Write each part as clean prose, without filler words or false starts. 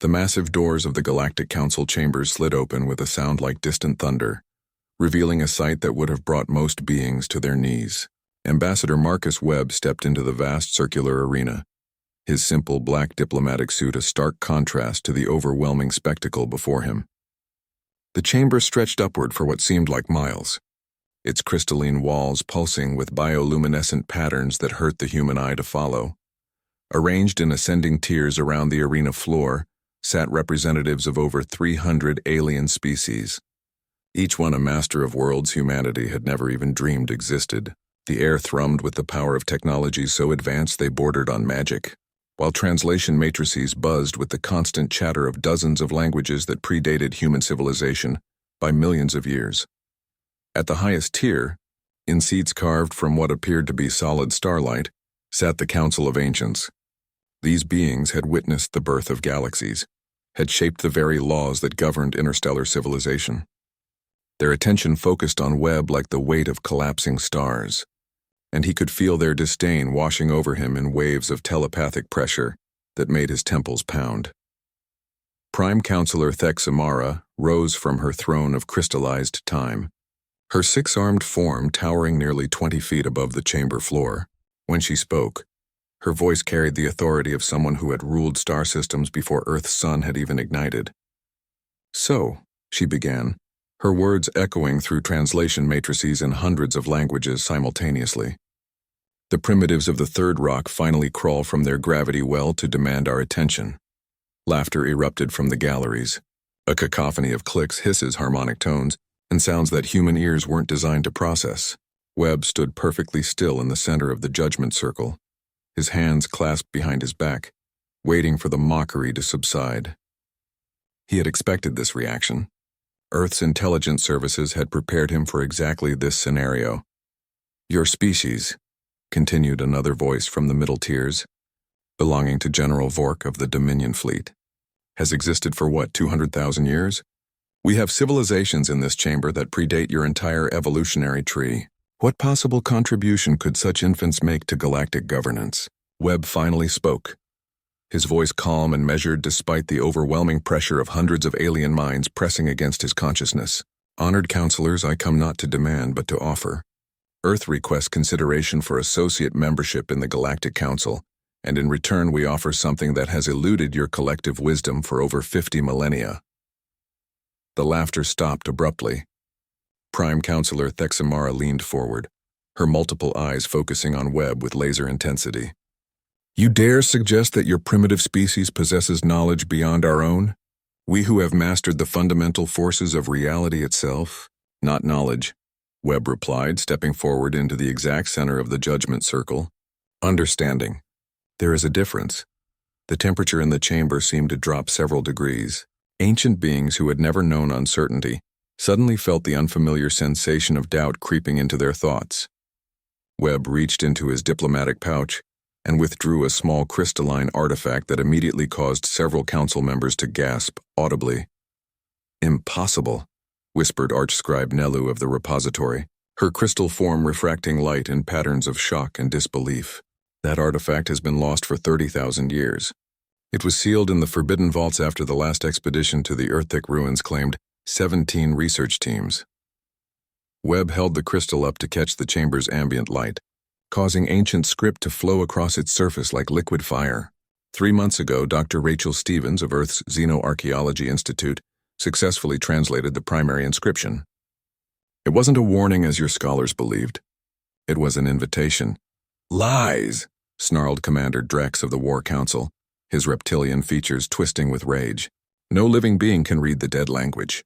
The massive doors of the Galactic Council chambers slid open with a sound like distant thunder, revealing a sight that would have brought most beings to their knees. Ambassador Marcus Webb stepped into the vast circular arena, his simple black diplomatic suit a stark contrast to the overwhelming spectacle before him. The chamber stretched upward for what seemed like miles, its crystalline walls pulsing with bioluminescent patterns that hurt the human eye to follow. Arranged in ascending tiers around the arena floor sat representatives of over 300 alien species, each one a master of worlds humanity had never even dreamed existed. The air thrummed with the power of technologies so advanced they bordered on magic, while translation matrices buzzed with the constant chatter of dozens of languages that predated human civilization by millions of years. At the highest tier, in seats carved from what appeared to be solid starlight, sat the Council of Ancients. These beings had witnessed the birth of galaxies, had shaped the very laws that governed interstellar civilization. Their attention focused on Webb like the weight of collapsing stars, and he could feel their disdain washing over him in waves of telepathic pressure that made his temples pound. Prime Counselor Thexamara rose from her throne of crystallized time, her six-armed form towering nearly 20 feet above the chamber floor. When she spoke, her voice carried the authority of someone who had ruled star systems before Earth's sun had even ignited. "So," she began, her words echoing through translation matrices in hundreds of languages simultaneously. "The primitives of the third rock finally crawl from their gravity well to demand our attention." Laughter erupted from the galleries, a cacophony of clicks, hisses, harmonic tones, and sounds that human ears weren't designed to process. Webb stood perfectly still in the center of the judgment circle, his hands clasped behind his back, waiting for the mockery to subside. He had expected this reaction. Earth's intelligence services had prepared him for exactly this scenario. "Your species," continued another voice from the middle tiers, belonging to General Vork of the Dominion Fleet, "has existed for what, 200,000 years? We have civilizations in this chamber that predate your entire evolutionary tree. What possible contribution could such infants make to galactic governance?" Webb finally spoke, his voice calm and measured despite the overwhelming pressure of hundreds of alien minds pressing against his consciousness. "Honored counselors, I come not to demand but to offer. Earth requests consideration for associate membership in the Galactic Council, and in return we offer something that has eluded your collective wisdom for over 50 millennia. The laughter stopped abruptly. Prime Counselor Thexamara leaned forward, her multiple eyes focusing on Webb with laser intensity. "You dare suggest that your primitive species possesses knowledge beyond our own? We who have mastered the fundamental forces of reality itself?" "Not knowledge," Webb replied, stepping forward into the exact center of the judgment circle. "Understanding. There is a difference." The temperature in the chamber seemed to drop several degrees. Ancient beings who had never known uncertainty suddenly felt the unfamiliar sensation of doubt creeping into their thoughts. Webb reached into his diplomatic pouch and withdrew a small crystalline artifact that immediately caused several council members to gasp audibly. "Impossible," whispered Archscribe Nelu of the repository, her crystal form refracting light in patterns of shock and disbelief. "That artifact has been lost for 30,000 years. It was sealed in the Forbidden Vaults after the last expedition to the Earthic ruins claimed 17 research teams." Webb held the crystal up to catch the chamber's ambient light, causing ancient script to flow across its surface like liquid fire. 3 months ago, Dr. Rachel Stevens of Earth's Xenoarchaeology Institute successfully translated the primary inscription. It wasn't a warning as your scholars believed. It was an invitation. "Lies!" snarled Commander Drex of the War Council, his reptilian features twisting with rage. "No living being can read the dead language.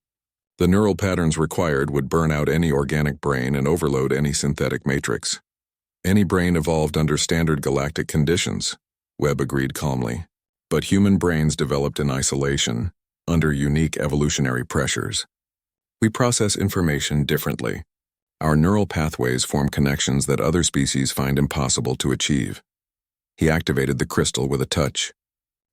The neural patterns required would burn out any organic brain and overload any synthetic matrix. Any brain evolved under standard galactic conditions," Webb agreed calmly. "But human brains developed in isolation, under unique evolutionary pressures. We process information differently. Our neural pathways form connections that other species find impossible to achieve." He activated the crystal with a touch,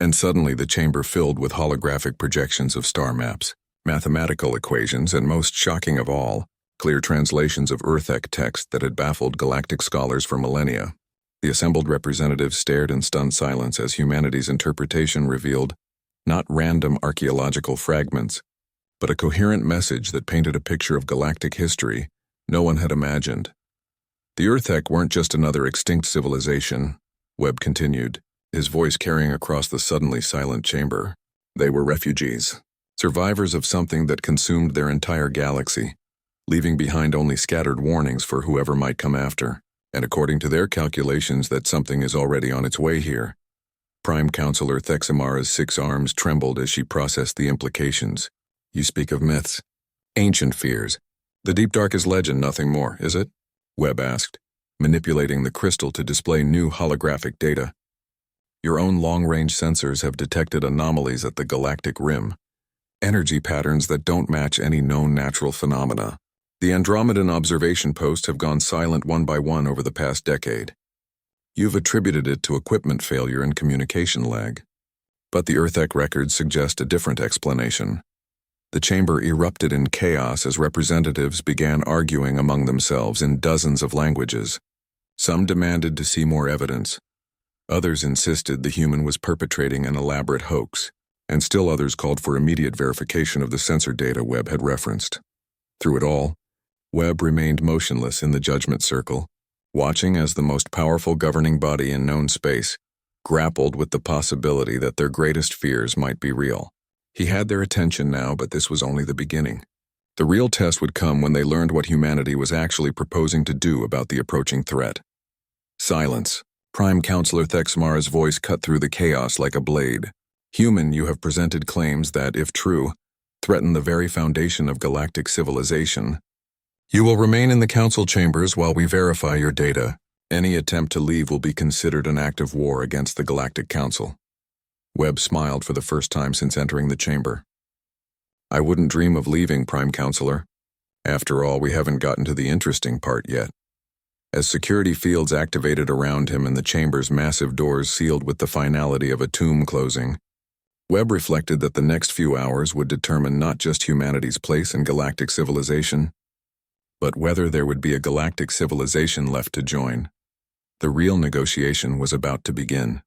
and suddenly the chamber filled with holographic projections of star maps, mathematical equations, and most shocking of all, clear translations of Earthic text that had baffled galactic scholars for millennia. The assembled representatives stared in stunned silence as humanity's interpretation revealed Not random archaeological fragments, but a coherent message that painted a picture of galactic history no one had imagined. The Earthek weren't just another extinct civilization, Webb continued, his voice carrying across the suddenly silent chamber. They were refugees, survivors of something that consumed their entire galaxy, leaving behind only scattered warnings for whoever might come after. And according to their calculations, that something is already on its way here. Prime Counselor Thexamara's 6 arms trembled as she processed the implications. You speak of myths, ancient fears. The deep dark is legend, nothing more, is it? Webb asked, manipulating the crystal to display new holographic data. Your own long-range sensors have detected anomalies at the galactic rim, energy patterns that don't match any known natural phenomena. The Andromedan observation posts have gone silent one by one over the past decade. You've attributed it to equipment failure and communication lag. But the Earthek records suggest a different explanation. The chamber erupted in chaos as representatives began arguing among themselves in dozens of languages. Some demanded to see more evidence. Others insisted the human was perpetrating an elaborate hoax, and still others called for immediate verification of the sensor data Webb had referenced. Through it all, Webb remained motionless in the judgment circle, watching as the most powerful governing body in known space grappled with the possibility that their greatest fears might be real. He had their attention now, but this was only the beginning. The real test would come when they learned what humanity was actually proposing to do about the approaching threat. Silence. Prime Counselor Thexmara's voice cut through the chaos like a blade. Human, you have presented claims that, if true, threaten the very foundation of galactic civilization. You will remain in the council chambers while we verify your data. Any attempt to leave will be considered an act of war against the Galactic Council. Webb smiled for the first time since entering the chamber. I wouldn't dream of leaving, Prime Counselor. After all, we haven't gotten to the interesting part yet. As security fields activated around him and the chamber's massive doors sealed with the finality of a tomb closing, Webb reflected that the next few hours would determine not just humanity's place in galactic civilization, but whether there would be a galactic civilization left to join. The real negotiation was about to begin.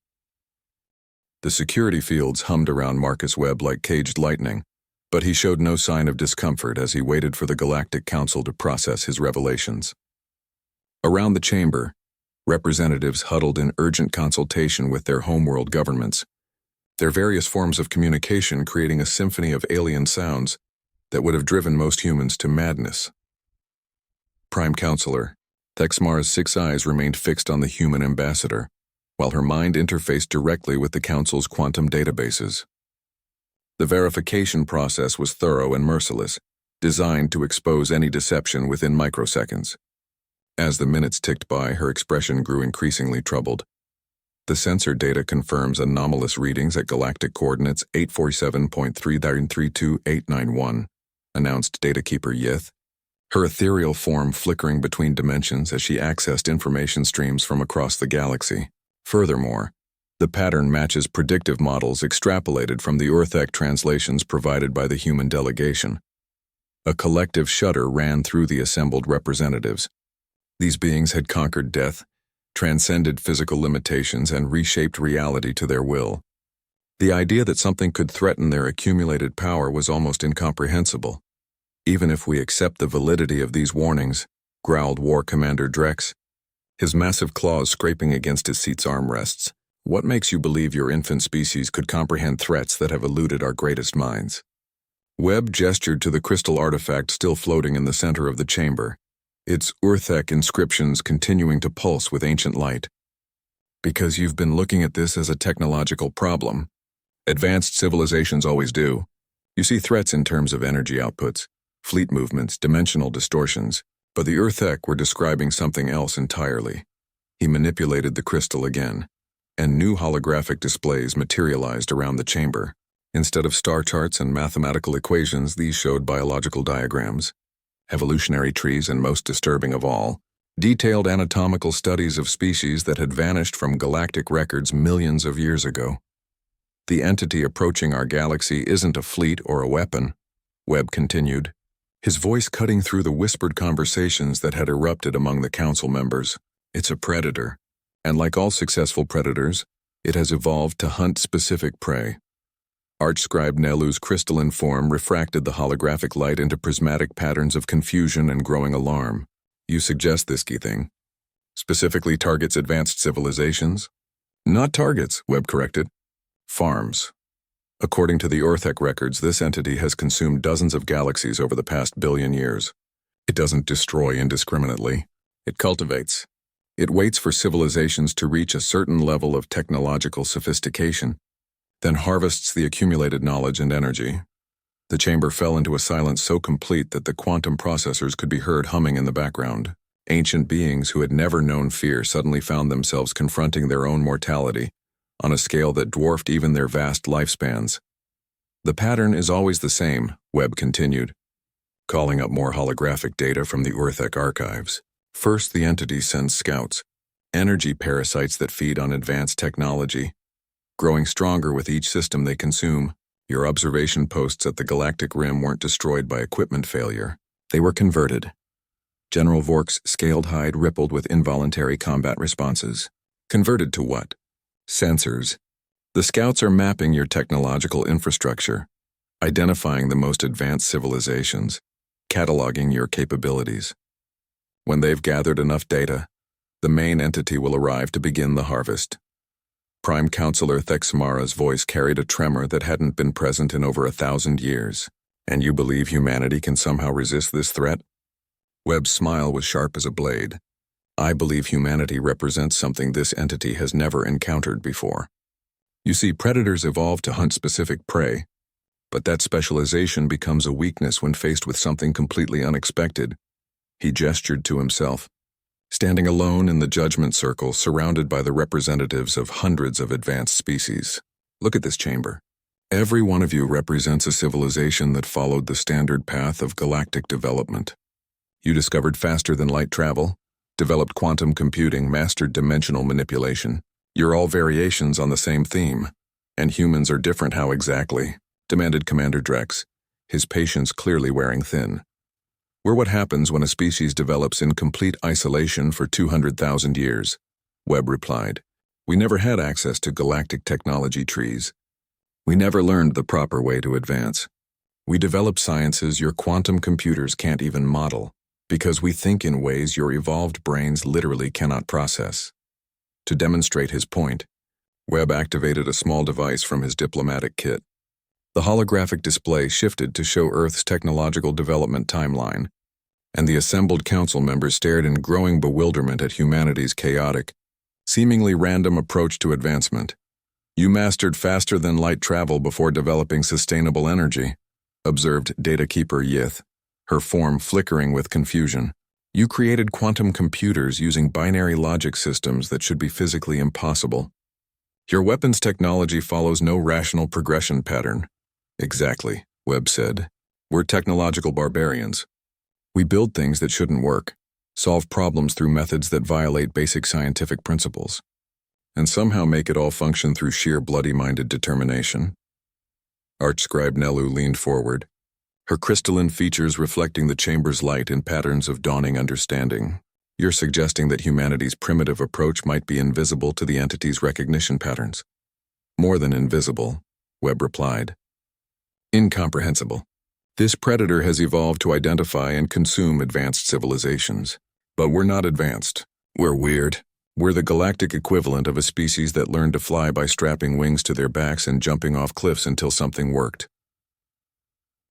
The security fields hummed around Marcus Webb like caged lightning, but he showed no sign of discomfort as he waited for the Galactic Council to process his revelations. Around the chamber, representatives huddled in urgent consultation with their homeworld governments, their various forms of communication creating a symphony of alien sounds that would have driven most humans to madness. Prime Counselor, Thexmara's 6 eyes remained fixed on the human ambassador, while her mind interfaced directly with the Council's quantum databases. The verification process was thorough and merciless, designed to expose any deception within microseconds. As the minutes ticked by, her expression grew increasingly troubled. The sensor data confirms anomalous readings at galactic coordinates 847.3932891, announced datakeeper Yith, her ethereal form flickering between dimensions as she accessed information streams from across the galaxy. Furthermore, the pattern matches predictive models extrapolated from the Earthek translations provided by the human delegation. A collective shudder ran through the assembled representatives. These beings had conquered death, transcended physical limitations, and reshaped reality to their will. The idea that something could threaten their accumulated power was almost incomprehensible. Even if we accept the validity of these warnings, growled War Commander Drex, his massive claws scraping against his seat's armrests, what makes you believe your infant species could comprehend threats that have eluded our greatest minds? Webb gestured to the crystal artifact still floating in the center of the chamber, its Earthek inscriptions continuing to pulse with ancient light. Because you've been looking at this as a technological problem. Advanced civilizations always do. You see threats in terms of energy outputs, fleet movements, dimensional distortions, but the Earthek were describing something else entirely. He manipulated the crystal again, and new holographic displays materialized around the chamber. Instead of star charts and mathematical equations, these showed biological diagrams, evolutionary trees, and most disturbing of all, detailed anatomical studies of species that had vanished from galactic records millions of years ago. The entity approaching our galaxy isn't a fleet or a weapon, Webb continued, his voice cutting through the whispered conversations that had erupted among the council members. It's a predator, and like all successful predators, it has evolved to hunt specific prey. Archscribe Nelu's crystalline form refracted the holographic light into prismatic patterns of confusion and growing alarm. You suggest this key thing specifically targets advanced civilizations? Not targets, Webb corrected. Farms. According to the Orthek records, this entity has consumed dozens of galaxies over the past billion years. It doesn't destroy indiscriminately. It cultivates. It waits for civilizations to reach a certain level of technological sophistication, then harvests the accumulated knowledge and energy. The chamber fell into a silence so complete that the quantum processors could be heard humming in the background. Ancient beings who had never known fear suddenly found themselves confronting their own mortality on a scale that dwarfed even their vast lifespans. The pattern is always the same, Webb continued, calling up more holographic data from the Orthek archives. First, the entity sends scouts, energy parasites that feed on advanced technology, growing stronger with each system they consume. Your observation posts at the Galactic Rim weren't destroyed by equipment failure. They were converted. General Vork's scaled hide rippled with involuntary combat responses. Converted to what? Sensors. The scouts are mapping your technological infrastructure, identifying the most advanced civilizations, cataloging your capabilities. When they've gathered enough data, the main entity will arrive to begin the harvest. Prime Counselor Thexmara's voice carried a tremor that hadn't been present in over 1,000 years. And you believe humanity can somehow resist this threat? Webb's smile was sharp as a blade. I believe humanity represents something this entity has never encountered before. You see, predators evolve to hunt specific prey, but that specialization becomes a weakness when faced with something completely unexpected. He gestured to himself, standing alone in the judgment circle, surrounded by the representatives of hundreds of advanced species. Look at this chamber. Every one of you represents a civilization that followed the standard path of galactic development. You discovered faster than light travel, developed quantum computing, mastered dimensional manipulation. You're all variations on the same theme. And humans are different. How exactly? Demanded Commander Drex, his patience clearly wearing thin. We're what happens when a species develops in complete isolation for 200,000 years, Webb replied. We never had access to galactic technology trees. We never learned the proper way to advance. We develop sciences your quantum computers can't even model, because we think in ways your evolved brains literally cannot process. To demonstrate his point, Webb activated a small device from his diplomatic kit. The holographic display shifted to show Earth's technological development timeline, and the assembled council members stared in growing bewilderment at humanity's chaotic, seemingly random approach to advancement. You mastered faster than light travel before developing sustainable energy, observed Data Keeper Yith, her form flickering with confusion. You created quantum computers using binary logic systems that should be physically impossible. Your weapons technology follows no rational progression pattern. Exactly, Webb said. We're technological barbarians. We build things that shouldn't work, solve problems through methods that violate basic scientific principles, and somehow make it all function through sheer bloody-minded determination. Archscribe Nelu leaned forward, her crystalline features reflecting the chamber's light in patterns of dawning understanding. You're suggesting that humanity's primitive approach might be invisible to the entity's recognition patterns. More than invisible, Webb replied. Incomprehensible. This predator has evolved to identify and consume advanced civilizations. But we're not advanced. We're weird. We're the galactic equivalent of a species that learned to fly by strapping wings to their backs and jumping off cliffs until something worked.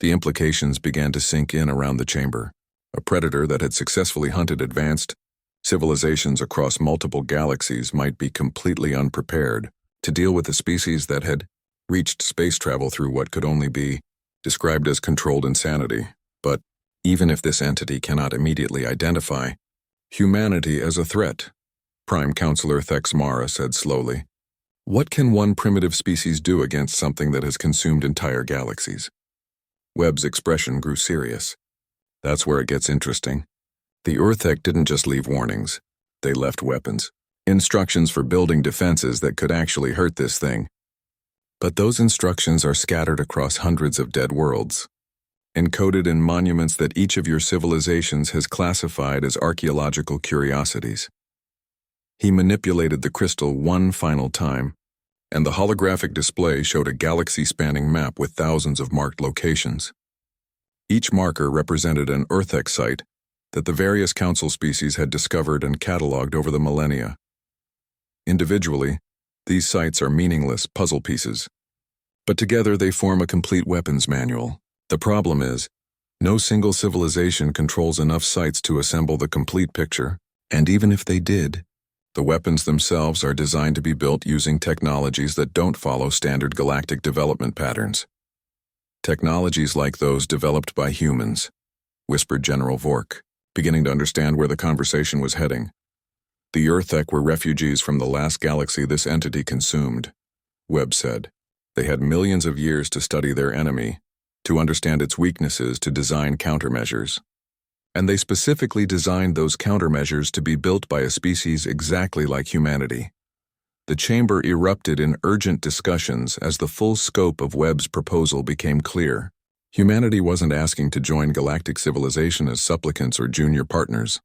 The implications began to sink in around the chamber. A predator that had successfully hunted advanced civilizations across multiple galaxies might be completely unprepared to deal with a species that had reached space travel through what could only be described as controlled insanity. But even if this entity cannot immediately identify humanity as a threat, Prime Counselor Thexmara said slowly, what can one primitive species do against something that has consumed entire galaxies? Webb's expression grew serious. That's where it gets interesting. The Orthek didn't just leave warnings. They left weapons. Instructions for building defenses that could actually hurt this thing. But those instructions are scattered across hundreds of dead worlds, encoded in monuments that each of your civilizations has classified as archaeological curiosities. He manipulated the crystal one final time, and the holographic display showed a galaxy-spanning map with thousands of marked locations. Each marker represented an Earth-X site that the various council species had discovered and cataloged over the millennia. Individually, these sites are meaningless puzzle pieces, but together they form a complete weapons manual. The problem is, no single civilization controls enough sites to assemble the complete picture, and even if they did, the weapons themselves are designed to be built using technologies that don't follow standard galactic development patterns. Technologies like those developed by humans, whispered General Vork, beginning to understand where the conversation was heading. The Earth-Ek were refugees from the last galaxy this entity consumed, Webb said. They had millions of years to study their enemy, to understand its weaknesses, to design countermeasures. And they specifically designed those countermeasures to be built by a species exactly like humanity. The chamber erupted in urgent discussions as the full scope of Webb's proposal became clear. Humanity wasn't asking to join galactic civilization as supplicants or junior partners.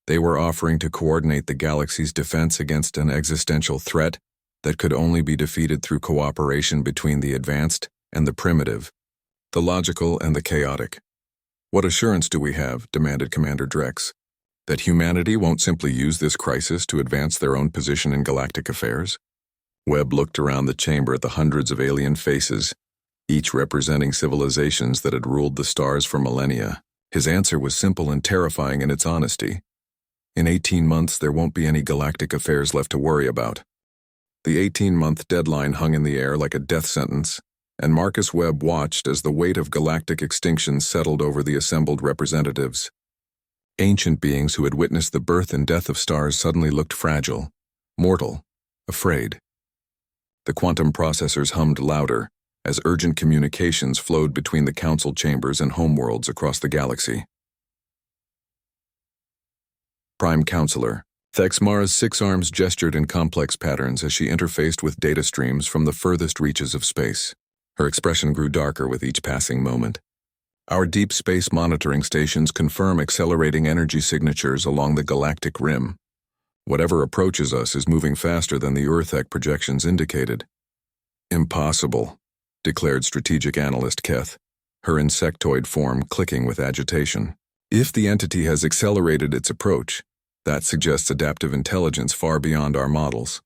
They were offering to coordinate the galaxy's defense against an existential threat that could only be defeated through cooperation between the advanced and the primitive, the logical and the chaotic. What assurance do we have, demanded Commander Drex, that humanity won't simply use this crisis to advance their own position in galactic affairs? Webb looked around the chamber at the hundreds of alien faces, each representing civilizations that had ruled the stars for millennia. His answer was simple and terrifying in its honesty. In 18 months, there won't be any galactic affairs left to worry about. The 18-month deadline hung in the air like a death sentence, and Marcus Webb watched as the weight of galactic extinction settled over the assembled representatives. Ancient beings who had witnessed the birth and death of stars suddenly looked fragile, mortal, afraid. The quantum processors hummed louder as urgent communications flowed between the council chambers and homeworlds across the galaxy. Prime Counselor. Thexmara's 6 arms gestured in complex patterns as she interfaced with data streams from the furthest reaches of space. Her expression grew darker with each passing moment. Our deep space monitoring stations confirm accelerating energy signatures along the galactic rim. Whatever approaches us is moving faster than the Earth-Ek projections indicated. Impossible, declared strategic analyst Keth, her insectoid form clicking with agitation. If the entity has accelerated its approach, that suggests adaptive intelligence far beyond our models.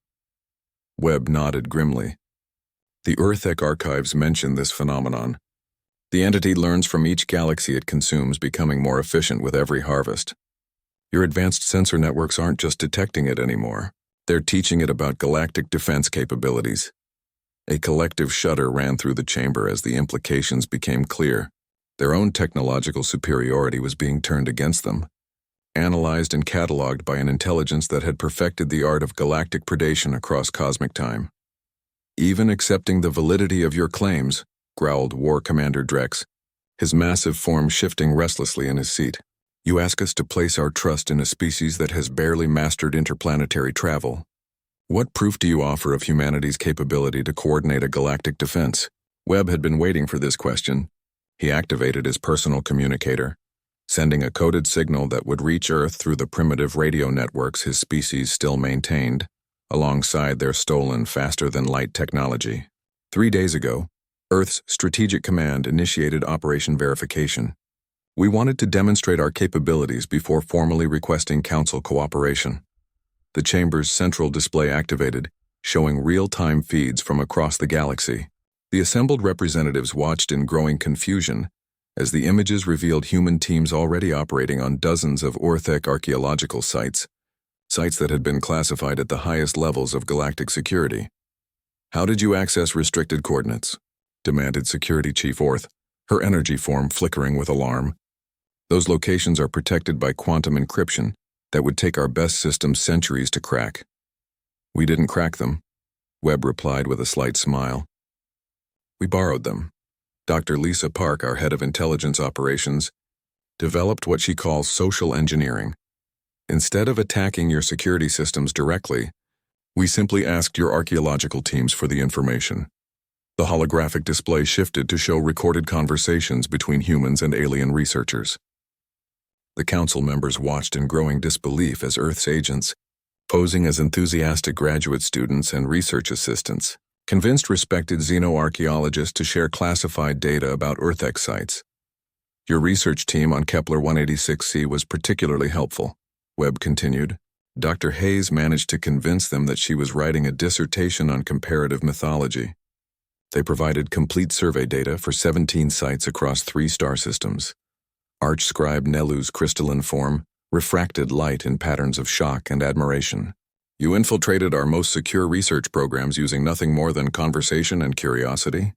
Webb nodded grimly. The Earth-Ek archives mention this phenomenon. The entity learns from each galaxy it consumes, becoming more efficient with every harvest. Your advanced sensor networks aren't just detecting it anymore. They're teaching it about galactic defense capabilities. A collective shudder ran through the chamber as the implications became clear. Their own technological superiority was being turned against them, analyzed and cataloged by an intelligence that had perfected the art of galactic predation across cosmic time. Even accepting the validity of your claims, growled War Commander Drex, his massive form shifting restlessly in his seat. You ask us to place our trust in a species that has barely mastered interplanetary travel. What proof do you offer of humanity's capability to coordinate a galactic defense? Webb had been waiting for this question. He activated his personal communicator, sending a coded signal that would reach Earth through the primitive radio networks his species still maintained, alongside their stolen faster-than-light technology. 3 days ago, Earth's Strategic Command initiated Operation Verification. We wanted to demonstrate our capabilities before formally requesting Council cooperation. The chamber's central display activated, showing real-time feeds from across the galaxy. The assembled representatives watched in growing confusion as the images revealed human teams already operating on dozens of Earth-Ek archaeological sites that had been classified at the highest levels of galactic security. How did you access restricted coordinates? Demanded Security Chief Orth, her energy form flickering with alarm. Those locations are protected by quantum encryption that would take our best systems centuries to crack. We didn't crack them, Webb replied with a slight smile. We borrowed them. Dr. Lisa Park, our head of intelligence operations, developed what she calls social engineering. Instead of attacking your security systems directly, we simply asked your archaeological teams for the information. The holographic display shifted to show recorded conversations between humans and alien researchers. The council members watched in growing disbelief as Earth's agents posing as enthusiastic graduate students and research assistants, convinced respected xenoarchaeologists to share classified data about Earth-X sites. Your research team on Kepler 186c was particularly helpful, Webb continued. Dr. Hayes managed to convince them that she was writing a dissertation on comparative mythology. They provided complete survey data for 17 sites across 3 star systems. Arch-scribe Nelu's crystalline form refracted light in patterns of shock and admiration. You infiltrated our most secure research programs using nothing more than conversation and curiosity?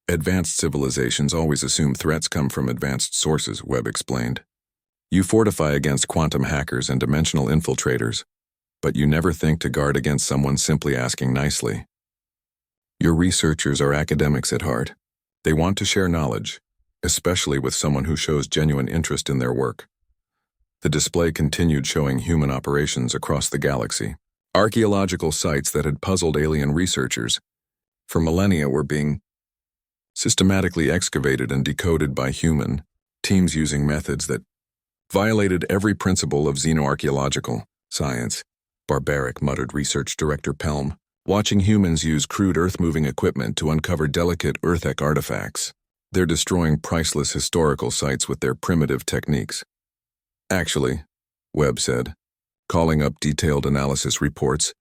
Advanced civilizations always assume threats come from advanced sources, Webb explained. You fortify against quantum hackers and dimensional infiltrators, but you never think to guard against someone simply asking nicely. Your researchers are academics at heart. They want to share knowledge, especially with someone who shows genuine interest in their work. The display continued showing human operations across the galaxy. Archaeological sites that had puzzled alien researchers for millennia were being systematically excavated and decoded by human teams using methods that violated every principle of xenoarchaeological science. Barbaric, muttered Research Director Pelm, watching humans use crude earth-moving equipment to uncover delicate Earth-X artifacts. They're destroying priceless historical sites with their primitive techniques. Actually, Webb said, calling up detailed analysis reports,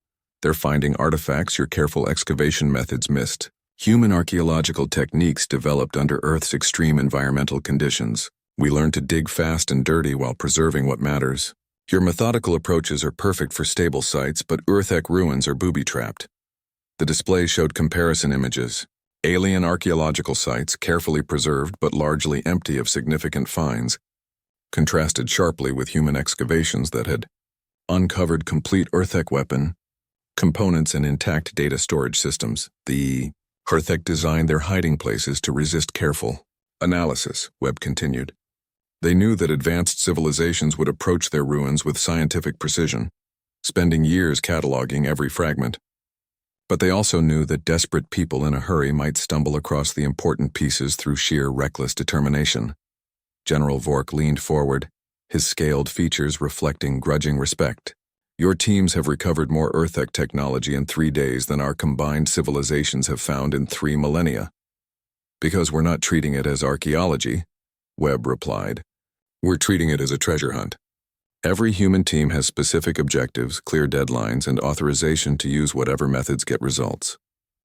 they're finding artifacts your careful excavation methods missed. Human archaeological techniques developed under Earth's extreme environmental conditions. We learn to dig fast and dirty while preserving what matters. Your methodical approaches are perfect for stable sites, but Earth-X ruins are booby-trapped. The display showed comparison images. Alien archaeological sites, carefully preserved but largely empty of significant finds, contrasted sharply with human excavations that had uncovered complete Earth-X weapon components and intact data storage systems. The Earth-X designed their hiding places to resist careful analysis, Webb continued. They knew that advanced civilizations would approach their ruins with scientific precision, spending years cataloging every fragment. But they also knew that desperate people in a hurry might stumble across the important pieces through sheer reckless determination. General Vork leaned forward, his scaled features reflecting grudging respect. Your teams have recovered more Earth-X technology in 3 days than our combined civilizations have found in 3 millennia. Because we're not treating it as archaeology, Webb replied. We're treating it as a treasure hunt. Every human team has specific objectives, clear deadlines, and authorization to use whatever methods get results.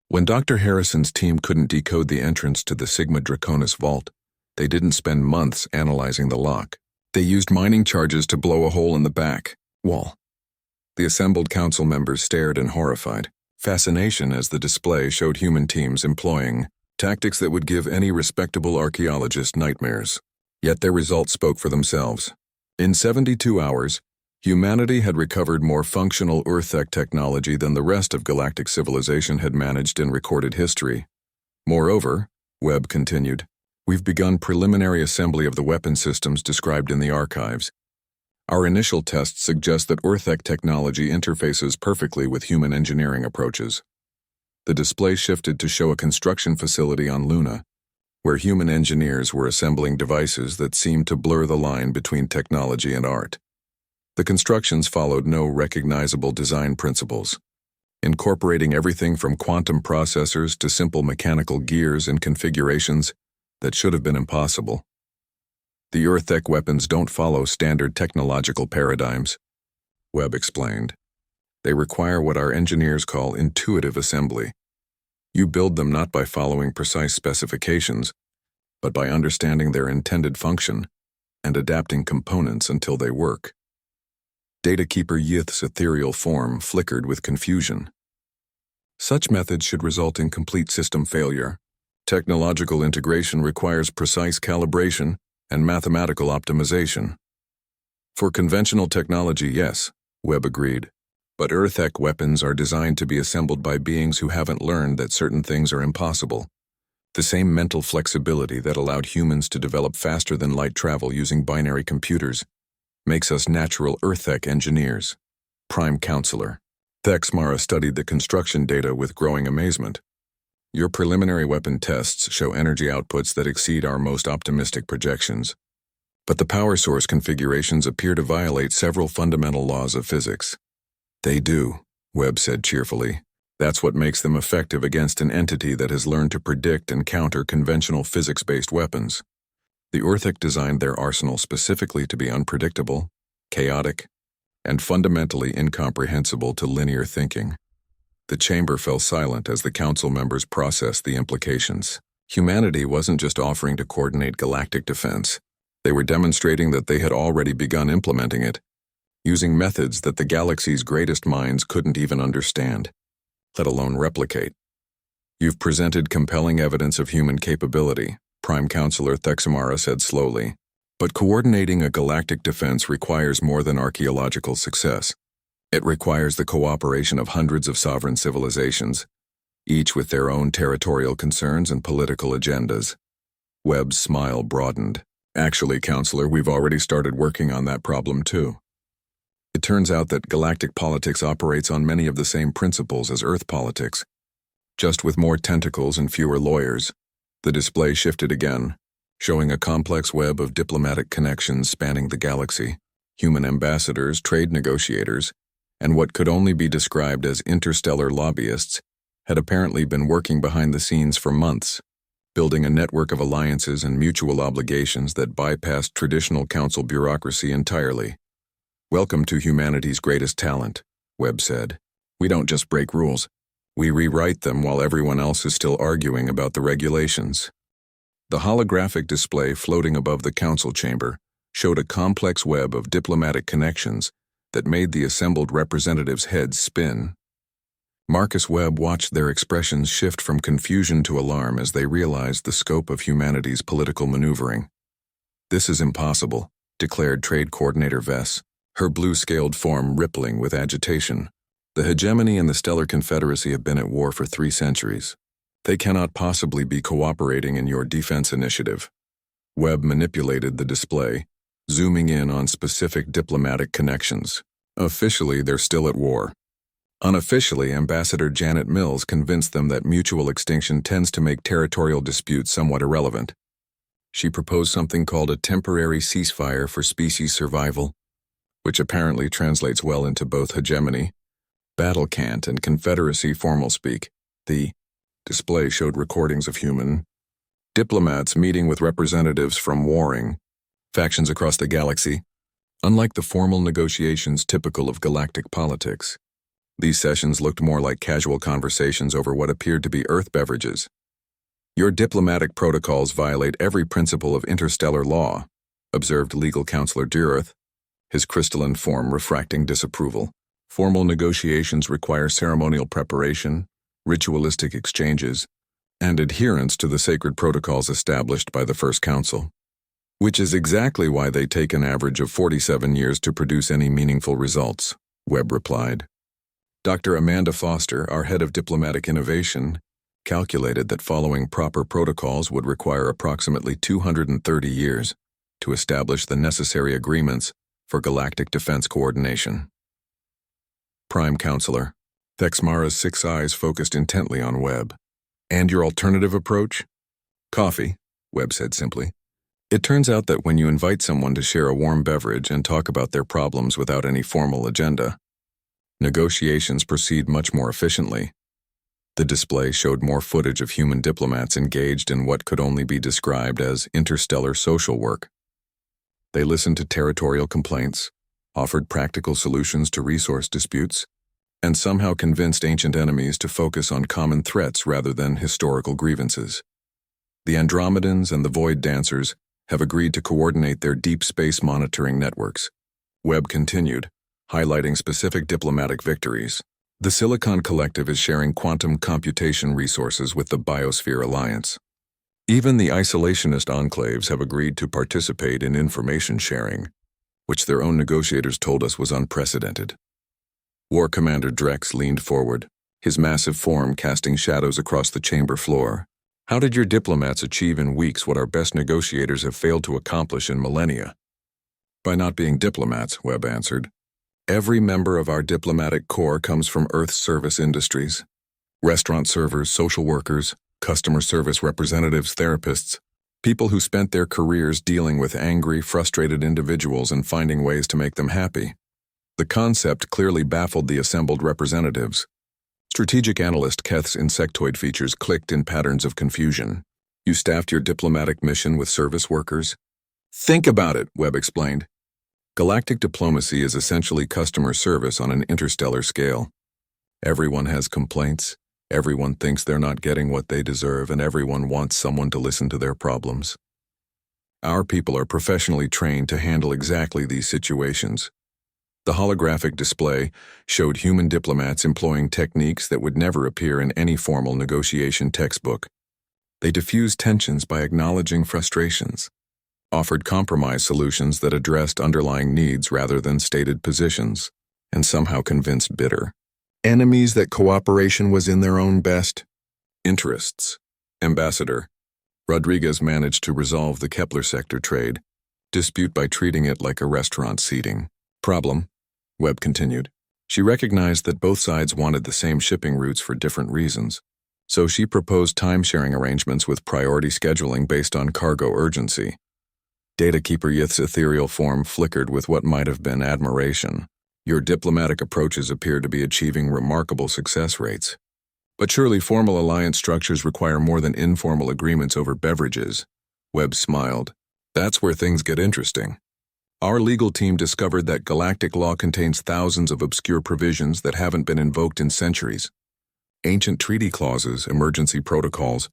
When Dr. Harrison's team couldn't decode the entrance to the Sigma Draconis vault, they didn't spend months analyzing the lock. They used mining charges to blow a hole in the back wall. The assembled council members stared in horrified fascination as the display showed human teams employing tactics that would give any respectable archaeologist nightmares. Yet their results spoke for themselves. In 72 hours, humanity had recovered more functional Earth-X technology than the rest of galactic civilization had managed in recorded history. Moreover, Webb continued, we've begun preliminary assembly of the weapon systems described in the archives. Our initial tests suggest that Earth-X technology interfaces perfectly with human engineering approaches. The display shifted to show a construction facility on Luna, where human engineers were assembling devices that seemed to blur the line between technology and art. The constructions followed no recognizable design principles, incorporating everything from quantum processors to simple mechanical gears and configurations that should have been impossible. The Earth-X weapons don't follow standard technological paradigms, Webb explained. They require what our engineers call intuitive assembly. You build them not by following precise specifications, but by understanding their intended function and adapting components until they work. Datakeeper Yith's ethereal form flickered with confusion. Such methods should result in complete system failure. Technological integration requires precise calibration and mathematical optimization. For conventional technology, yes, Webb agreed. But Earth-X weapons are designed to be assembled by beings who haven't learned that certain things are impossible. The same mental flexibility that allowed humans to develop faster than light travel using binary computers makes us natural Earth-X engineers. Prime Counselor. Thexmara studied the construction data with growing amazement. Your preliminary weapon tests show energy outputs that exceed our most optimistic projections. But the power source configurations appear to violate several fundamental laws of physics. They do, Webb said cheerfully. That's what makes them effective against an entity that has learned to predict and counter conventional physics-based weapons. The Orthic designed their arsenal specifically to be unpredictable, chaotic, and fundamentally incomprehensible to linear thinking. The chamber fell silent as the council members processed the implications. Humanity wasn't just offering to coordinate galactic defense. They were demonstrating that they had already begun implementing it, using methods that the galaxy's greatest minds couldn't even understand, let alone replicate. You've presented compelling evidence of human capability, Prime Counselor Thexamara said slowly. But coordinating a galactic defense requires more than archaeological success. It requires the cooperation of hundreds of sovereign civilizations, each with their own territorial concerns and political agendas. Webb's smile broadened. Actually, Counselor, we've already started working on that problem too. It turns out that galactic politics operates on many of the same principles as Earth politics, just with more tentacles and fewer lawyers. The display shifted again, showing a complex web of diplomatic connections spanning the galaxy, human ambassadors, trade negotiators, and what could only be described as interstellar lobbyists had apparently been working behind the scenes for months, building a network of alliances and mutual obligations that bypassed traditional council bureaucracy entirely. Welcome to humanity's greatest talent, Webb said. We don't just break rules. We rewrite them while everyone else is still arguing about the regulations. The holographic display floating above the council chamber showed a complex web of diplomatic connections that made the assembled representatives' heads spin. Marcus Webb watched their expressions shift from confusion to alarm as they realized the scope of humanity's political maneuvering. This is impossible, declared Trade Coordinator Vess, her blue-scaled form rippling with agitation. The hegemony and the Stellar Confederacy have been at war for 3 centuries. They cannot possibly be cooperating in your defense initiative. Webb manipulated the display, zooming in on specific diplomatic connections. Officially, they're still at war. Unofficially, Ambassador Janet Mills convinced them that mutual extinction tends to make territorial disputes somewhat irrelevant. She proposed something called a temporary ceasefire for species survival, which apparently translates well into both hegemony, battle cant, and Confederacy formal speak. The display showed recordings of human diplomats meeting with representatives from warring factions across the galaxy. Unlike the formal negotiations typical of galactic politics, these sessions looked more like casual conversations over what appeared to be Earth beverages. Your diplomatic protocols violate every principle of interstellar law, observed legal counselor Dureth, his crystalline form refracting disapproval. Formal negotiations require ceremonial preparation, ritualistic exchanges, and adherence to the sacred protocols established by the First Council, which is exactly why they take an average of 47 years to produce any meaningful results, Webb replied. Dr. Amanda Foster, our head of diplomatic innovation, calculated that following proper protocols would require approximately 230 years to establish the necessary agreements for galactic defense coordination. Prime Counselor, Thexmara's 6 eyes focused intently on Webb. And your alternative approach? Coffee, Webb said simply. It turns out that when you invite someone to share a warm beverage and talk about their problems without any formal agenda, negotiations proceed much more efficiently. The display showed more footage of human diplomats engaged in what could only be described as interstellar social work. They listened to territorial complaints, offered practical solutions to resource disputes, and somehow convinced ancient enemies to focus on common threats rather than historical grievances. The Andromedans and the Void Dancers have agreed to coordinate their deep space monitoring networks. Webb continued, highlighting specific diplomatic victories. The Silicon Collective is sharing quantum computation resources with the Biosphere Alliance. Even the isolationist enclaves have agreed to participate in information sharing, which their own negotiators told us was unprecedented. War Commander Drex leaned forward, his massive form casting shadows across the chamber floor. How did your diplomats achieve in weeks what our best negotiators have failed to accomplish in millennia? By not being diplomats, Webb answered. Every member of our diplomatic corps comes from Earth's service industries. Restaurant servers, social workers, customer service representatives, therapists, people who spent their careers dealing with angry, frustrated individuals and finding ways to make them happy. The concept clearly baffled the assembled representatives. Strategic analyst Keth's insectoid features clicked in patterns of confusion. You staffed your diplomatic mission with service workers? Think about it, Webb explained. Galactic diplomacy is essentially customer service on an interstellar scale. Everyone has complaints, everyone thinks they're not getting what they deserve, and everyone wants someone to listen to their problems. Our people are professionally trained to handle exactly these situations. The holographic display showed human diplomats employing techniques that would never appear in any formal negotiation textbook. They diffused tensions by acknowledging frustrations, offered compromise solutions that addressed underlying needs rather than stated positions, and somehow convinced bitter enemies that cooperation was in their own best interests. Ambassador Rodriguez managed to resolve the Kepler sector trade dispute by treating it like a restaurant seating problem. Webb continued. She recognized that both sides wanted the same shipping routes for different reasons, so she proposed time-sharing arrangements with priority scheduling based on cargo urgency. Datakeeper Yith's ethereal form flickered with what might have been admiration. Your diplomatic approaches appear to be achieving remarkable success rates. But surely formal alliance structures require more than informal agreements over beverages. Webb smiled. That's where things get interesting. Our legal team discovered that galactic law contains thousands of obscure provisions that haven't been invoked in centuries. Ancient treaty clauses, emergency protocols,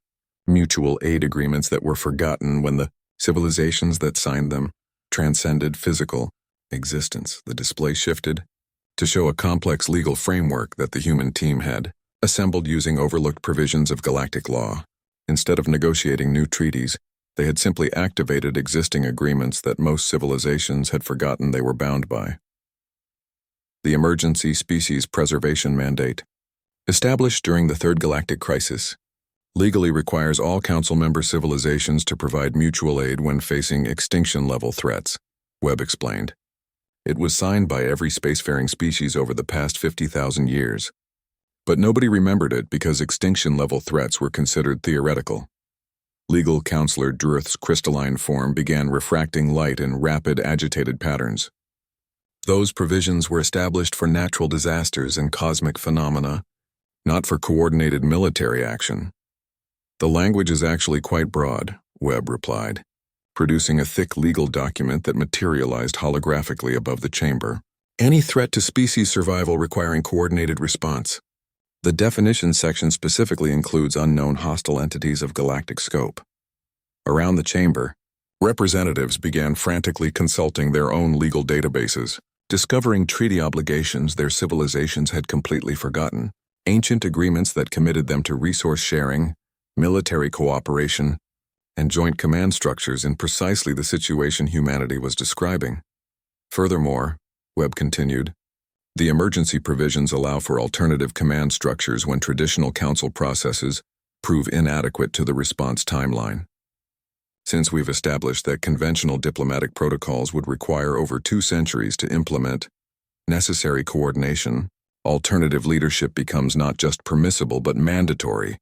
mutual aid agreements that were forgotten when the civilizations that signed them transcended physical existence. The display shifted to show a complex legal framework that the human team had assembled using overlooked provisions of galactic law. Instead of negotiating new treaties, they had simply activated existing agreements that most civilizations had forgotten they were bound by. The Emergency Species Preservation Mandate, established during the Third Galactic Crisis, legally requires all Council member civilizations to provide mutual aid when facing extinction-level threats, Webb explained. It was signed by every spacefaring species over the past 50,000 years. But nobody remembered it because extinction-level threats were considered theoretical. Legal Counselor Druth's crystalline form began refracting light in rapid, agitated patterns. Those provisions were established for natural disasters and cosmic phenomena, not for coordinated military action. The language is actually quite broad, Webb replied, producing a thick legal document that materialized holographically above the chamber. Any threat to species survival requiring coordinated response. The definition section specifically includes unknown hostile entities of galactic scope. Around the chamber, representatives began frantically consulting their own legal databases, discovering treaty obligations their civilizations had completely forgotten, ancient agreements that committed them to resource sharing, military cooperation, and joint command structures in precisely the situation humanity was describing. Furthermore, Webb continued, the emergency provisions allow for alternative command structures when traditional council processes prove inadequate to the response timeline. Since we've established that conventional diplomatic protocols would require over 2 centuries to implement necessary coordination, alternative leadership becomes not just permissible but mandatory.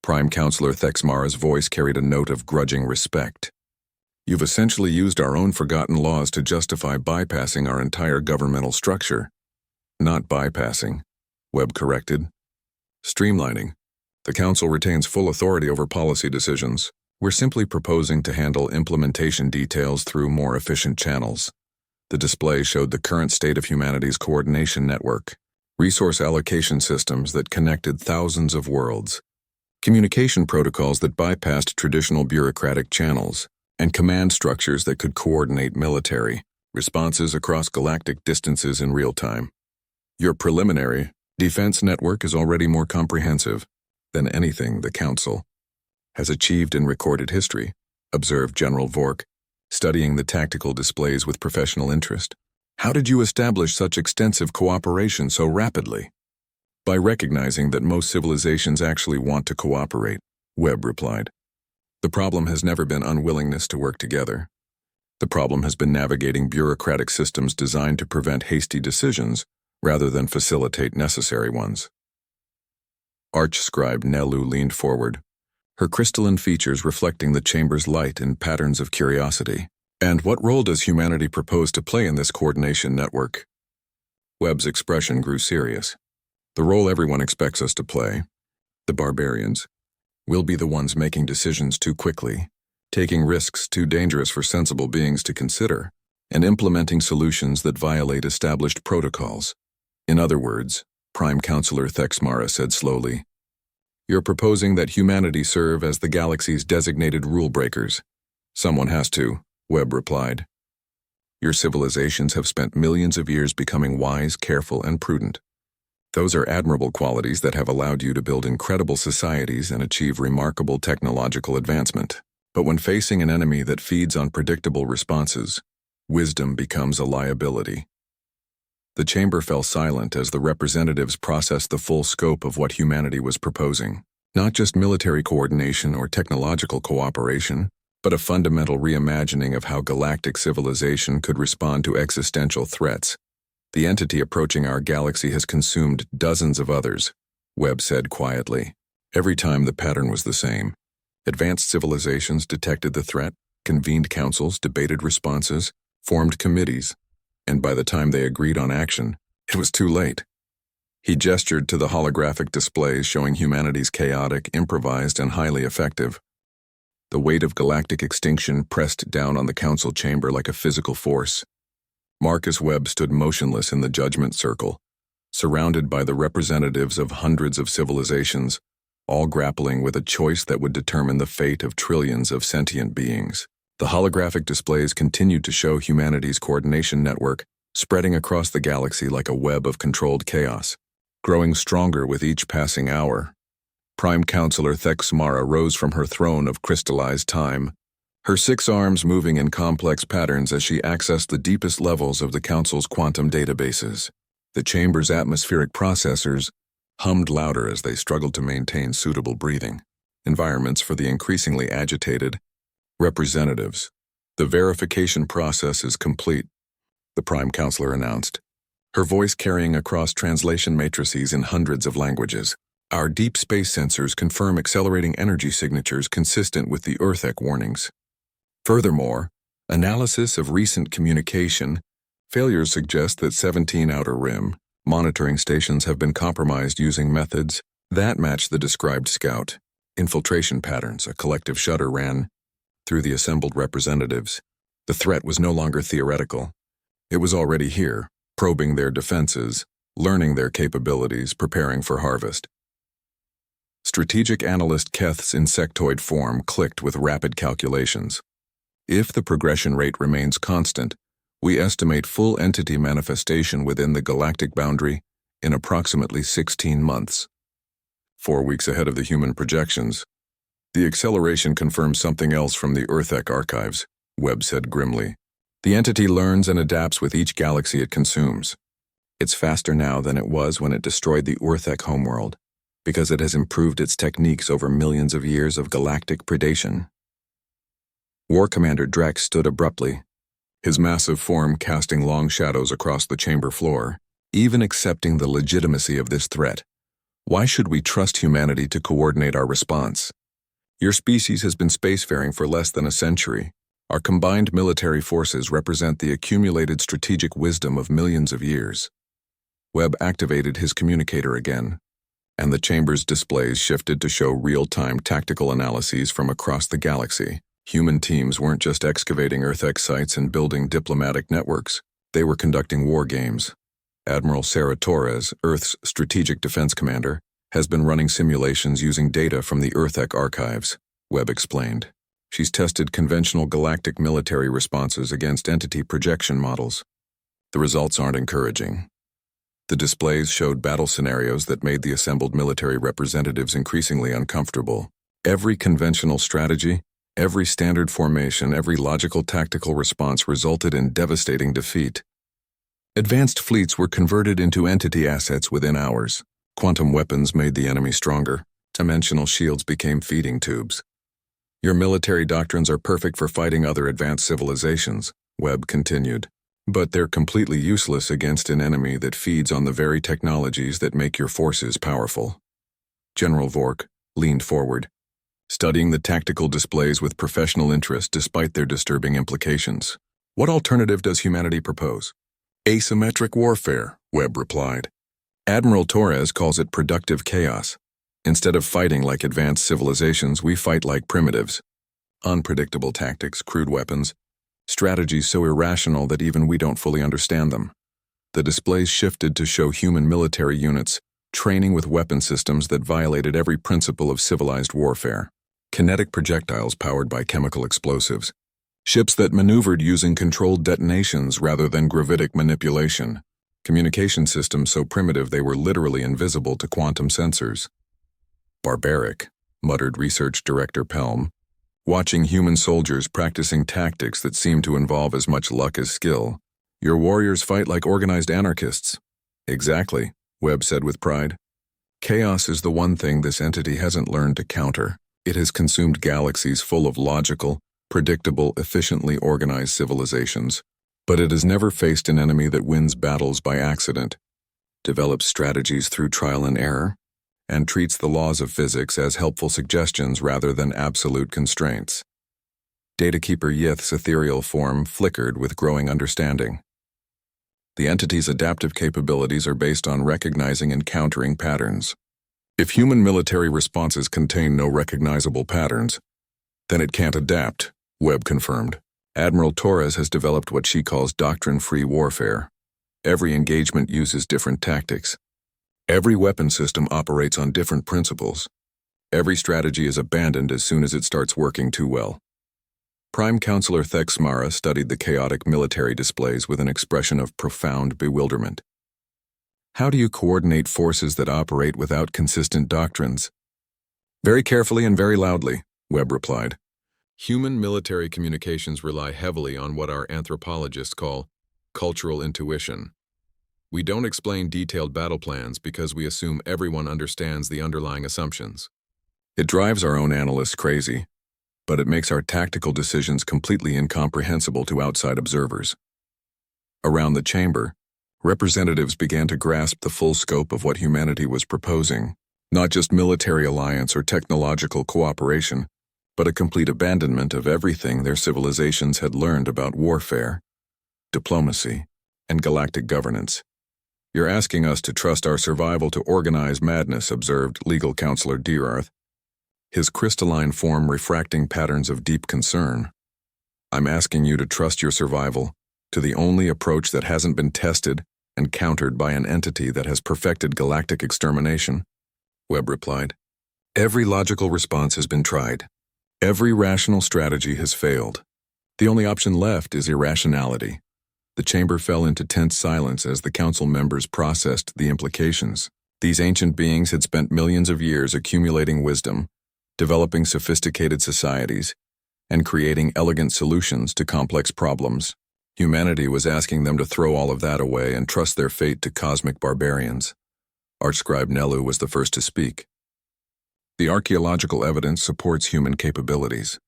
Prime Counselor Thexmara's voice carried a note of grudging respect. You've essentially used our own forgotten laws to justify bypassing our entire governmental structure. Not bypassing, Webb corrected. Streamlining. The Council retains full authority over policy decisions. We're simply proposing to handle implementation details through more efficient channels. The display showed the current state of humanity's coordination network, resource allocation systems that connected thousands of worlds, communication protocols that bypassed traditional bureaucratic channels, and command structures that could coordinate military responses across galactic distances in real time. Your preliminary defense network is already more comprehensive than anything the Council has achieved in recorded history, observed General Vork, studying the tactical displays with professional interest. How did you establish such extensive cooperation so rapidly? By recognizing that most civilizations actually want to cooperate, Webb replied. The problem has never been unwillingness to work together. The problem has been navigating bureaucratic systems designed to prevent hasty decisions rather than facilitate necessary ones. Arch-scribe Nelu leaned forward, her crystalline features reflecting the chamber's light in patterns of curiosity. And what role does humanity propose to play in this coordination network? Webb's expression grew serious. The role everyone expects us to play, the barbarians, we'll be the ones making decisions too quickly, taking risks too dangerous for sensible beings to consider, and implementing solutions that violate established protocols. In other words, Prime Counselor Thexmara said slowly, "You're proposing that humanity serve as the galaxy's designated rule breakers." "Someone has to," Webb replied. "Your civilizations have spent millions of years becoming wise, careful, and prudent. Those are admirable qualities that have allowed you to build incredible societies and achieve remarkable technological advancement. But when facing an enemy that feeds on predictable responses, wisdom becomes a liability." The chamber fell silent as the representatives processed the full scope of what humanity was proposing. Not just military coordination or technological cooperation, but a fundamental reimagining of how galactic civilization could respond to existential threats. "The entity approaching our galaxy has consumed dozens of others," Webb said quietly. Every time the pattern was the same. Advanced civilizations detected the threat, convened councils, debated responses, formed committees, and by the time they agreed on action, it was too late. He gestured to the holographic displays showing humanity's chaotic, improvised, and highly effective. The weight of galactic extinction pressed down on the council chamber like a physical force. Marcus Webb stood motionless in the judgment circle, surrounded by the representatives of hundreds of civilizations, all grappling with a choice that would determine the fate of trillions of sentient beings. The holographic displays continued to show humanity's coordination network, spreading across the galaxy like a web of controlled chaos, growing stronger with each passing hour. Prime Counselor Thexmara rose from her throne of crystallized time, her 6 arms moving in complex patterns as she accessed the deepest levels of the Council's quantum databases. The chamber's atmospheric processors hummed louder as they struggled to maintain suitable breathing environments for the increasingly agitated representatives. "The verification process is complete," the Prime Counselor announced, her voice carrying across translation matrices in hundreds of languages. "Our deep space sensors confirm accelerating energy signatures consistent with the Earth-ec warnings. Furthermore, analysis of recent communication failures suggest that 17 Outer Rim monitoring stations have been compromised using methods that match the described scout infiltration patterns." A collective shudder ran through the assembled representatives. The threat was no longer theoretical. It was already here, probing their defenses, learning their capabilities, preparing for harvest. Strategic Analyst Keth's insectoid form clicked with rapid calculations. "If the progression rate remains constant, we estimate full entity manifestation within the galactic boundary in approximately 16 months. 4 weeks ahead of the human projections." "The acceleration confirms something else from the Earth-ec archives," Webb said grimly. "The entity learns and adapts with each galaxy it consumes. It's faster now than it was when it destroyed the Earth-ec homeworld, because it has improved its techniques over millions of years of galactic predation." War Commander Drex stood abruptly, his massive form casting long shadows across the chamber floor. "Even accepting the legitimacy of this threat, why should we trust humanity to coordinate our response? Your species has been spacefaring for less than a century. Our combined military forces represent the accumulated strategic wisdom of millions of years." Webb activated his communicator again, and the chamber's displays shifted to show real-time tactical analyses from across the galaxy. Human teams weren't just excavating Earth-ec sites and building diplomatic networks. They were conducting war games. Admiral Sarah Torres, Earth's Strategic Defense Commander, has been running simulations using data from the Earth-ec archives, Webb explained. She's tested conventional galactic military responses against entity projection models. The results aren't encouraging. The displays showed battle scenarios that made the assembled military representatives increasingly uncomfortable. Every conventional strategy, every standard formation, every logical tactical response resulted in devastating defeat. Advanced fleets were converted into entity assets within hours. Quantum weapons made the enemy stronger. Dimensional shields became feeding tubes. "Your military doctrines are perfect for fighting other advanced civilizations," Webb continued, "but they're completely useless against an enemy that feeds on the very technologies that make your forces powerful." General Vork leaned forward, studying the tactical displays with professional interest despite their disturbing implications. "What alternative does humanity propose?" "Asymmetric warfare," Webb replied. Admiral Torres calls it productive chaos. Instead of fighting like advanced civilizations, we fight like primitives. Unpredictable tactics, crude weapons, strategies so irrational that even we don't fully understand them. The displays shifted to show human military units training with weapon systems that violated every principle of civilized warfare. Kinetic projectiles powered by chemical explosives. Ships that maneuvered using controlled detonations rather than gravitic manipulation. Communication systems so primitive they were literally invisible to quantum sensors. Barbaric, muttered Research Director Pelham, watching human soldiers practicing tactics that seemed to involve as much luck as skill. Your warriors fight like organized anarchists. Exactly, Webb said with pride. Chaos is the one thing this entity hasn't learned to counter. It has consumed galaxies full of logical, predictable, efficiently organized civilizations. But it has never faced an enemy that wins battles by accident, develops strategies through trial and error, and treats the laws of physics as helpful suggestions rather than absolute constraints. Datakeeper Yith's ethereal form flickered with growing understanding. The entity's adaptive capabilities are based on recognizing and countering patterns. If human military responses contain no recognizable patterns, then it can't adapt, Webb confirmed. Admiral Torres has developed what she calls doctrine-free warfare. Every engagement uses different tactics. Every weapon system operates on different principles. Every strategy is abandoned as soon as it starts working too well. Prime Counselor Thexmara studied the chaotic military displays with an expression of profound bewilderment. How do you coordinate forces that operate without consistent doctrines? Very carefully and very loudly, Webb replied. Human military communications rely heavily on what our anthropologists call cultural intuition. We don't explain detailed battle plans because we assume everyone understands the underlying assumptions. It drives our own analysts crazy, but it makes our tactical decisions completely incomprehensible to outside observers. Around the chamber, representatives began to grasp the full scope of what humanity was proposing, not just military alliance or technological cooperation, but a complete abandonment of everything their civilizations had learned about warfare, diplomacy, and galactic governance. You're asking us to trust our survival to organize madness, observed Legal Counselor Deerarth, his crystalline form refracting patterns of deep concern. I'm asking you to trust your survival to the only approach that hasn't been tested and countered by an entity that has perfected galactic extermination, Webb replied. Every logical response has been tried. Every rational strategy has failed. The only option left is irrationality. The chamber fell into tense silence as the council members processed the implications. These ancient beings had spent millions of years accumulating wisdom, developing sophisticated societies, and creating elegant solutions to complex problems. Humanity was asking them to throw all of that away and trust their fate to cosmic barbarians. Archscribe Nelu was the first to speak. The archaeological evidence supports human capabilities.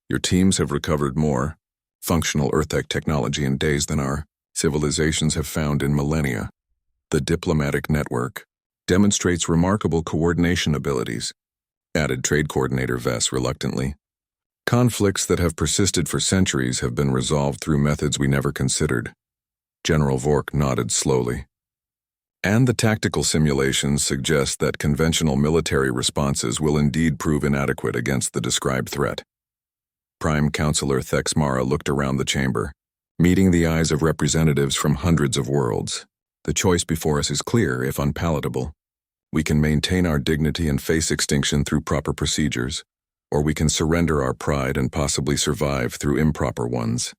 Your teams have recovered more functional Earth-tech technology in days than our civilizations have found in millennia. The diplomatic network demonstrates remarkable coordination abilities, added Trade Coordinator Vess reluctantly. Conflicts that have persisted for centuries have been resolved through methods we never considered. General Vork nodded slowly. And the tactical simulations suggest that conventional military responses will indeed prove inadequate against the described threat. Prime Counselor Thexmara looked around the chamber, meeting the eyes of representatives from hundreds of worlds. The choice before us is clear, if unpalatable. We can maintain our dignity and face extinction through proper procedures, or we can surrender our pride and possibly survive through improper ones.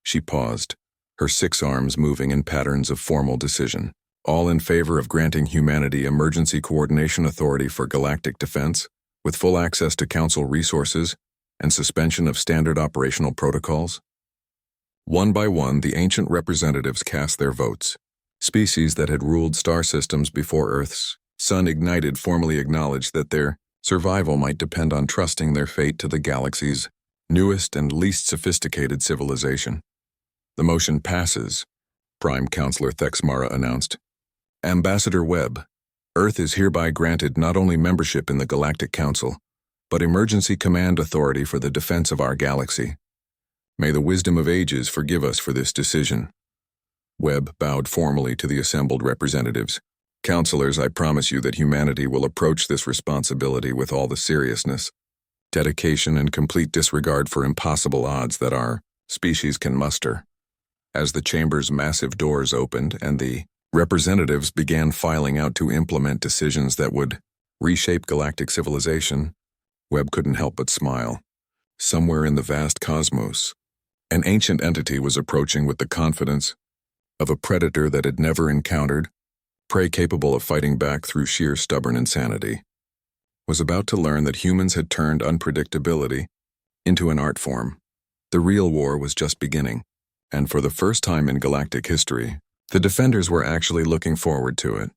She paused, her 6 arms moving in patterns of formal decision, all in favor of granting humanity emergency coordination authority for galactic defense, with full access to council resources and suspension of standard operational protocols. One by one, the ancient representatives cast their votes. Species that had ruled star systems before Earth's sun ignited formally acknowledged that their survival might depend on trusting their fate to the galaxy's newest and least sophisticated civilization. The motion passes, Prime Counselor Thexmara announced. Ambassador Webb, Earth is hereby granted not only membership in the Galactic Council, but emergency command authority for the defense of our galaxy. May the wisdom of ages forgive us for this decision. Webb bowed formally to the assembled representatives. Counselors, I promise you that humanity will approach this responsibility with all the seriousness, dedication, and complete disregard for impossible odds that our species can muster. As the chamber's massive doors opened and the representatives began filing out to implement decisions that would reshape galactic civilization, Webb couldn't help but smile. Somewhere in the vast cosmos, an ancient entity was approaching with the confidence of a predator that had never encountered prey capable of fighting back through sheer stubborn insanity. Was about to learn that humans had turned unpredictability into an art form. The real war was just beginning, and for the first time in galactic history, the defenders were actually looking forward to it.